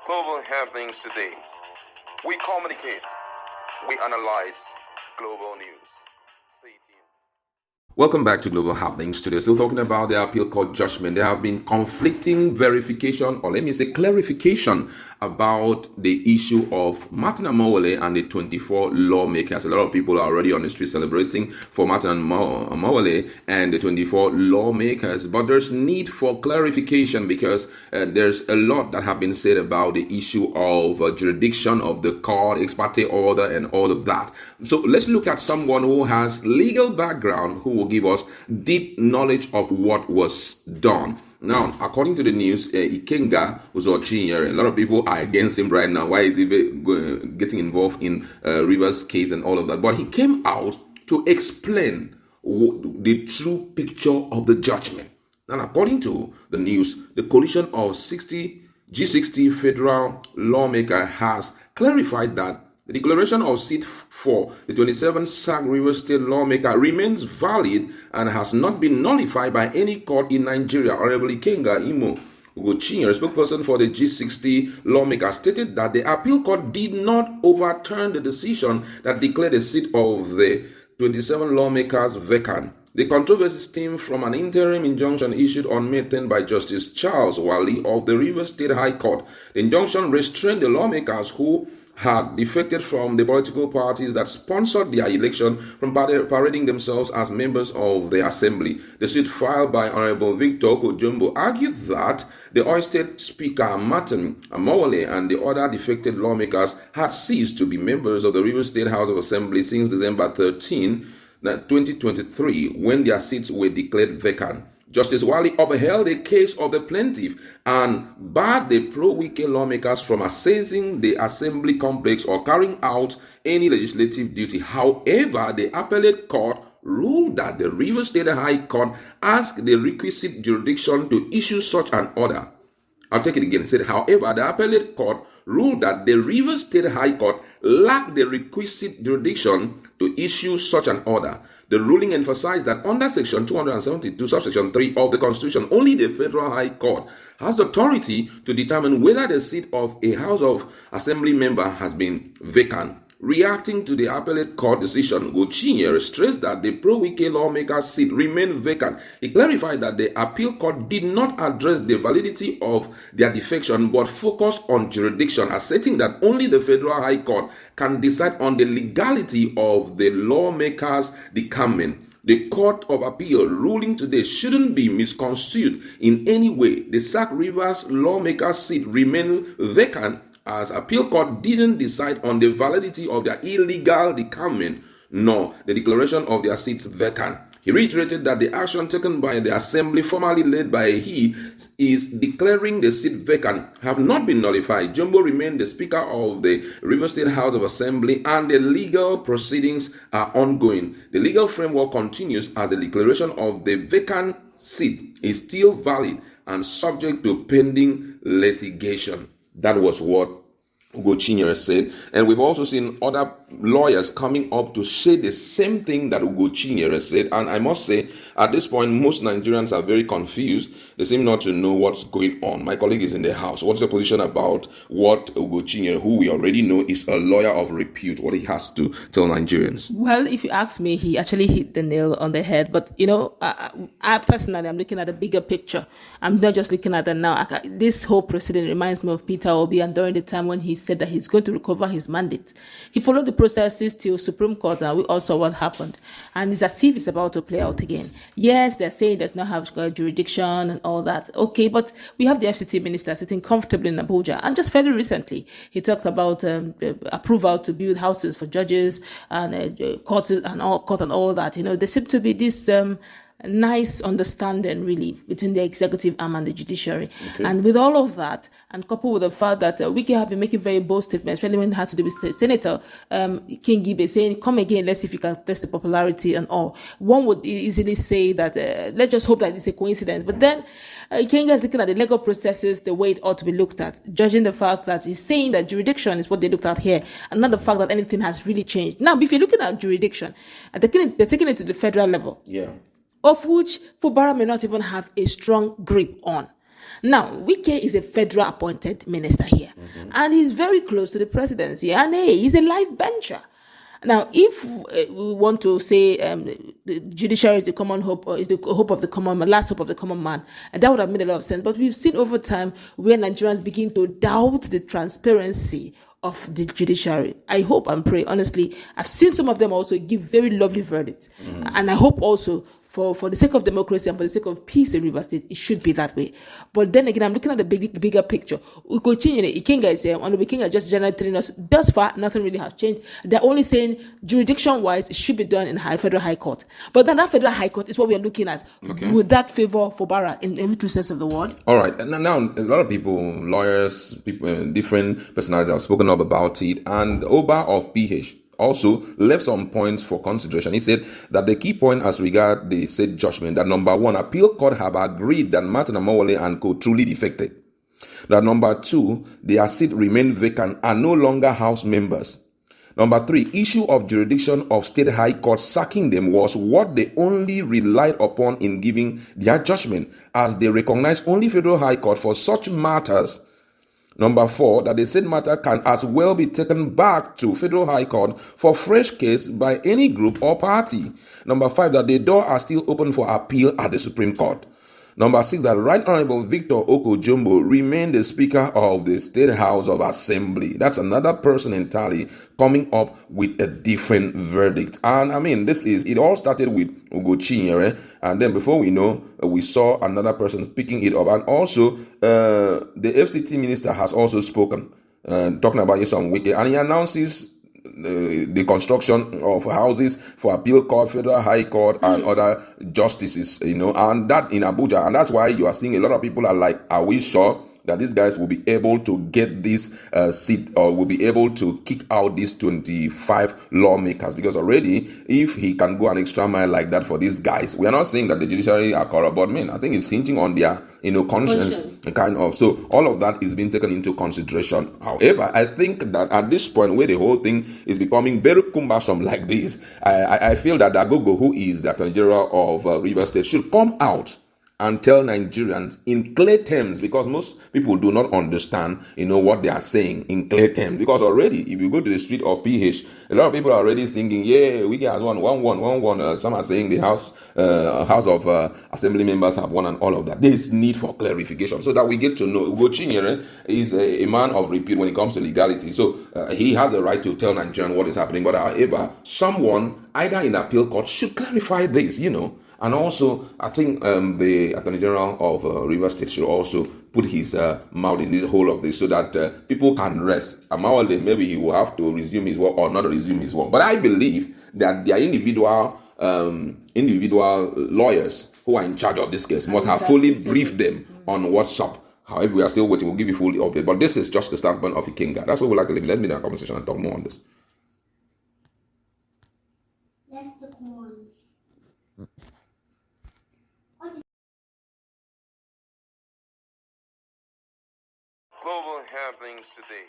Global happenings today. We communicate. We analyze global news. Stay tuned. Welcome back to Global Happenings. Today, still talking about the appeal court judgment. There have been conflicting verification, or let me say clarification, about the issue of Martin Amaewhule and the 24 lawmakers. A lot of people are already on the street celebrating for Martin Amaewhule and the 24 lawmakers, but there's need for clarification because there's a lot that have been said about the issue of jurisdiction of the court, ex parte order, and all of that. So let's look at someone who has legal background who will give us deep knowledge of what was done. Now, according to the news, Ikenga Uzochinyere, a lot of people are against him right now. Why is he getting involved in Rivers case and all of that? But he came out to explain the true picture of the judgment. And according to the news, the coalition of G60 federal lawmaker has clarified that the declaration of seat for the 27 SAG River State lawmaker remains valid and has not been nullified by any court in Nigeria. Honorable Ikenga Imo Ugochinyere, spokesperson for the G60 lawmaker, stated that the appeal court did not overturn the decision that declared the seat of the 27 lawmakers vacant. The controversy stemmed from an interim injunction issued on May 10 by Justice Charles Wali of the Rivers State High Court. The injunction restrained the lawmakers who had defected from the political parties that sponsored their election from parading themselves as members of the assembly. The suit filed by Honorable Victor Kojumbo argued that the Oyo State Speaker Martin Amaewhule and the other defected lawmakers had ceased to be members of the Rivers State House of Assembly since December 13, 2023, when their seats were declared vacant. Justice Wali upheld the case of the plaintiff and barred the pro-Wike lawmakers from accessing the assembly complex or carrying out any legislative duty. However, the Appellate Court ruled that the Rivers State High Court asked the requisite jurisdiction to issue such an order. I'll take it again. It said, however, the Appellate Court ruled that the Rivers State High Court lacked the requisite jurisdiction to issue such an order. The ruling emphasized that under Section 272, subsection 3 of the Constitution, only the Federal High Court has authority to determine whether the seat of a House of Assembly member has been vacant. Reacting to the Appellate Court decision, Ugochinyere stressed that the pro-Wike lawmaker's seat remained vacant. He clarified that the Appeal Court did not address the validity of their defection but focused on jurisdiction, asserting that only the Federal High Court can decide on the legality of the lawmaker's decampment. The Court of Appeal ruling today shouldn't be misconstrued in any way. The Sac Rivers lawmaker's seat remained vacant as Appeal Court didn't decide on the validity of their illegal decampment nor the declaration of their seats vacant. He reiterated that the action taken by the Assembly, formerly led by he, is declaring the seat vacant, have not been nullified. Jumbo remained the Speaker of the Rivers State House of Assembly and the legal proceedings are ongoing. The legal framework continues as the declaration of the vacant seat is still valid and subject to pending litigation. That was what Ugochinyere said, and we've also seen other lawyers coming up to say the same thing that Ugochinyere said. And I must say, at this point, most Nigerians are very confused. They seem not to know what's going on. My colleague is in the house. What's your position about what Ugochinyere, who we already know is a lawyer of repute, what he has to tell Nigerians? Well, if you ask me, he actually hit the nail on the head. But, I personally, I'm looking at a bigger picture. I'm not just looking at that now. This whole precedent reminds me of Peter Obi, and during the time when he said that he's going to recover his mandate. He followed the processes till Supreme Court, and we all saw what happened. And it's as if it's about to play out again. Yes, they're saying there's not have jurisdiction and all that. Okay, but we have the FCT minister sitting comfortably in Abuja. And just fairly recently, he talked about approval to build houses for judges and courts and all that. There seems to be this nice understanding really between the executive arm and the judiciary. Okay. And with all of that, and coupled with the fact that Wike have been making very bold statements, especially when it has to do with Senator King Gibe saying, come again, let's see if you can test the popularity and all. One would easily say that let's just hope that it's a coincidence. But then Kenga is looking at the legal processes the way it ought to be looked at, judging the fact that he's saying that jurisdiction is what they looked at here, and not the fact that anything has really changed. Now, if you're looking at jurisdiction, they're taking it to the federal level. Yeah. Of which Fubara may not even have a strong grip on. Now, Wike is a federal appointed minister here, and he's very close to the presidency, and hey, he's a life bencher. Now, if we want to say the judiciary is the common hope, or is the hope of the common man, last hope of the common man, and that would have made a lot of sense. But we've seen over time where Nigerians begin to doubt the transparency of the judiciary. I hope and pray, honestly, I've seen some of them also give very lovely verdicts. And I hope also for the sake of democracy and for the sake of peace in Rivers State, it should be that way. But then again, I'm looking at the bigger picture. Ikenga is on the Ikenga just generally telling us thus far nothing really has changed. They're only saying jurisdiction-wise it should be done in federal high court. But then that federal high court is what we are looking at. Okay. Would that favor for Barra in every true sense of the word? All right. And now a lot of people, lawyers, people, different personalities have spoken up about it. And Oba of PH also left some points for consideration. He said that the key point as regard the said judgment, that number one, appeal court have agreed that Martin Amawale and co truly defected. That number two, their seat remain vacant and no longer House members. Number three, issue of jurisdiction of state high court sacking them was what they only relied upon in giving their judgment, as they recognize only federal high court for such matters. Number four, that the said matter can as well be taken back to Federal High Court for fresh case by any group or party. Number five, that the door are still open for appeal at the Supreme Court. Number six, that Right Honorable Victor Oko Jumbo remained the Speaker of the State House of Assembly. That's another person entirely coming up with a different verdict. And I mean, it all started with Ugochinyere, and then before we know, we saw another person picking it up. And also, the FCT minister has also spoken, talking about some Wike, and he announces the construction of houses for appeal court, federal high court, and other justices, and that in Abuja. And that's why you are seeing a lot of people are like, are we sure that these guys will be able to get this seat, or will be able to kick out these 25 lawmakers? Because already, if he can go an extra mile like that for these guys, we are not saying that the judiciary are corrupt, but I think it's hinging on their conscience, kind of. So all of that is being taken into consideration. However, I think that at this point where the whole thing is becoming very cumbersome like this, I feel that Agogo, who is the Attorney General of Rivers State, should come out and tell Nigerians in clear terms, because most people do not understand, what they are saying in clear terms. Because already, if you go to the street of PH, a lot of people are already thinking, yeah, we has won, 1-1. Some are saying the House of Assembly members have won and all of that. There is need for clarification so that we get to know. Ugo Chinyere is a man of repute when it comes to legality. So he has the right to tell Nigerians what is happening. But however, someone, either in appeal court, should clarify this, And also, I think the Attorney General of Rivers State should also put his mouth in the whole of this so that people can rest. Amawale, maybe he will have to resume his work or not resume his work. But I believe that their individual lawyers who are in charge of this case must have fully briefed them on what's up. However, we are still waiting. We'll give you full update. But this is just the standpoint of Ikenga. That's what we like to leave. Let's be in a conversation and talk more on this. Global happenings today.